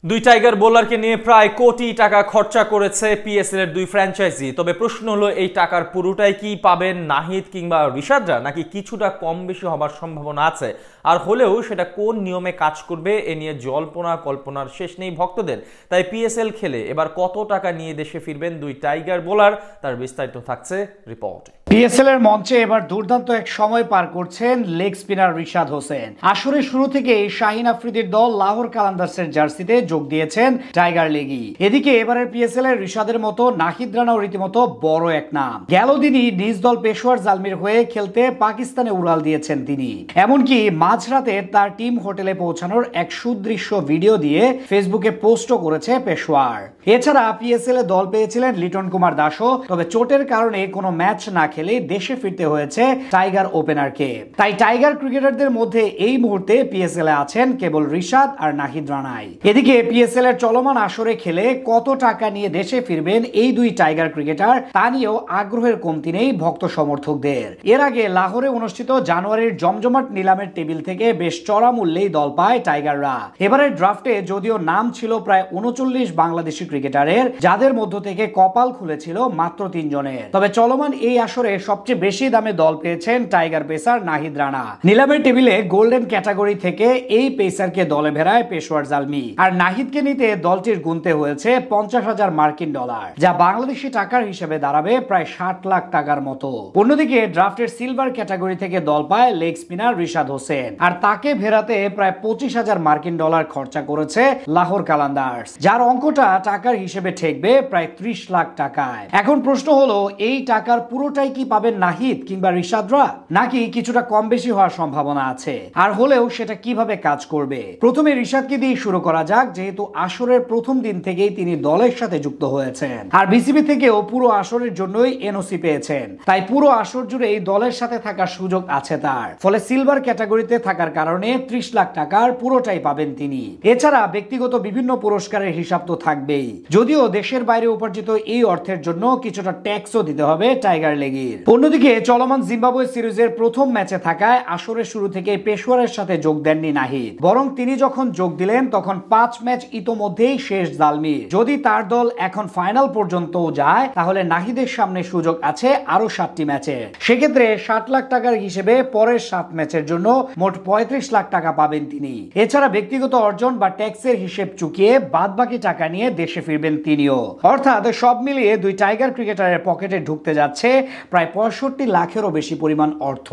দুই টাইগার বোলারকে নিয়ে প্রায় কোটি টাকা খরচা করেছে পিএসএল এর দুই ফ্র্যাঞ্চাইজি। তবে প্রশ্ন হলো, এই টাকার পুরোটাই কি পাবেন নাহিদ কিংবা রিশাদরা, নাকি কিছুটা কম বেশি হবার সম্ভাবনা আছে? আর হলেও সেটা কোন নিয়মে কাজ করবে, এ নিয়ে জল্পনা কল্পনার শেষ নেই ভক্তদের। তাই পিএসএল খেলে এবার কত টাকা নিয়ে দেশে ফিরবেন দুই টাইগার বোলার, তার বিস্তারিত থাকছে রিপোর্টে। পিএসএল এর মঞ্চে এবার দুর্দান্ত এক সময় পার করছেন লেগ স্পিনার রিশাদ হোসেন। আসরের শুরু থেকেই শাহিন আফ্রিদির দল লাহোর কালান্দার্সের জার্সিতে যোগ দিয়েছেন টাইগার লেগি। এদিকে এবারের পিএসএল এর রিশাদের মতো নাহিদ রানাও রীতিমতো বড় এক নাম। গেল দিনই নিজ দল পেশোয়ার জালমির হয়ে খেলতে পাকিস্তানে উড়াল দিয়েছেন তিনি। এমনকি মাঝরাতে তার টিম হোটেলে পৌঁছানোর এক সুদৃশ্য ভিডিও দিয়ে ফেসবুকে পোস্টও করেছে পেশোয়ার। এছাড়া পিএসএল এ দল পেয়েছিলেন লিটন কুমার দাসও, তবে চোটের কারণে কোনো ম্যাচ না খেলে দেশে ফিরতে হয়েছে টাইগার ওপেনারকে। তাই টাইগার ক্রিকেটারদের মধ্যে এই মুহূর্তে পিএসএল এ আছেন কেবল রিশাদ আর নাহিদ রানাই। এদিকে পিএসএল এর চলমান আসরে খেলে কত টাকা নিয়ে দেশে ফিরবেন এই দুই টাইগার ক্রিকেটার, তা নিয়েও আগ্রহের কমতি নেই ভক্ত সমর্থকদের। এর আগে লাহোরে অনুষ্ঠিত জানুয়ারির জমজমাট নিলামের টেবিল থেকে বেশ চড়া মূল্যেই দল পায় টাইগাররা। এবারের ড্রাফটে যদিও নাম ছিল প্রায় 39 বাংলাদেশি ক্রিকেটারের, যাদের মধ্য থেকে কপাল খুলেছিল মাত্র 3 জনের। তবে চলমান এই আসরে সবচেয়ে বেশি দামে দল পেয়েছেন টাইগার পেসার নাহিদ রানা। নিলামের টেবিলে গোল্ডেন ক্যাটাগরি থেকে এই পেসারকে দলে ভেড়ায় পেশোয়ার জালমি। আর নাহিদকে নিতে দলটির গুনতে হয়েছে 50,000 মার্কিন ডলার, যা বাংলাদেশি টাকার হিসেবে দাঁড়াবে প্রায় 60 লাখ টাকার মতো। অন্যদিকে ড্রাফটের সিলভার ক্যাটাগরি থেকে দল পায় লেগ স্পিনার রিশাদ হোসেন, আর তাকে ভেড়াতে প্রায় 25,000 মার্কিন ডলার খরচা করেছে লাহোর কালান্দার্স, যার অঙ্কটা টাকার হিসেবে ঠেকবে প্রায় 30 লাখ টাকায়। এখন প্রশ্ন হলো, এই টাকার পুরোটাই কি পাবেন নাহিদ কিংবা রিশাদরা, নাকি কিছুটা কম বেশি হওয়ার সম্ভাবনা আছে? আর হলেও সেটা কিভাবে কাজ করবে? প্রথমে রিশাদকে দিয়ে শুরু করা যাক, যেহেতু আসরের প্রথম দিন থেকেই তিনি দলের সাথে যুক্ত হয়েছেন আর বিসিবি থেকেও পুরো আসরের জন্যই এনওসি পেয়েছেন। তাই পুরো আসর জুড়ে এই দলের সাথে থাকার সুযোগ আছে তার। ফলে সিলভার ক্যাটাগরিতে থাকার কারণে 30 লাখ টাকার পুরোটাই পাবেন তিনি। এছাড়া ব্যক্তিগত বিভিন্ন পুরস্কারের হিসাব তো থাকবেই, যদিও দেশের বাইরে উপার্জিত এই অর্থের জন্য কিছুটা ট্যাক্সও দিতে হবে টাইগার লেগির। অন্যদিকে চলমান জিম্বাবুয়ে সিরিজের প্রথম ম্যাচে থাকায় আসরের শুরু থেকে পেশোয়ারের সাথে যোগ দেননি নাহিদ, বরং তিনি যখন যোগ দিলেন তখন 5 ম্যাচ ইতোমধ্যেই শেষ জালমির। যদি তার দল এখন ফাইনাল পর্যন্ত যায়, তাহলে নাহিদের সামনে সুযোগ আছে আরো 7টি ম্যাচে। সেক্ষেত্রে 60 লাখ টাকার হিসেবে পরের 7 ম্যাচের জন্য মোট 35 লাখ টাকা পাবেন তিনি। এছাড়া ব্যক্তিগত অর্জন বা ট্যাক্সের হিসেব চুকিয়ে বাদবাকি টাকা নিয়ে দেশে ফিরবেন তিনিও। অর্থাৎ সব মিলিয়ে দুই টাইগার ক্রিকেটারের পকেটে ঢুকতে যাচ্ছে প্রায় 65 লাখেরও বেশি পরিমাণ অর্থ।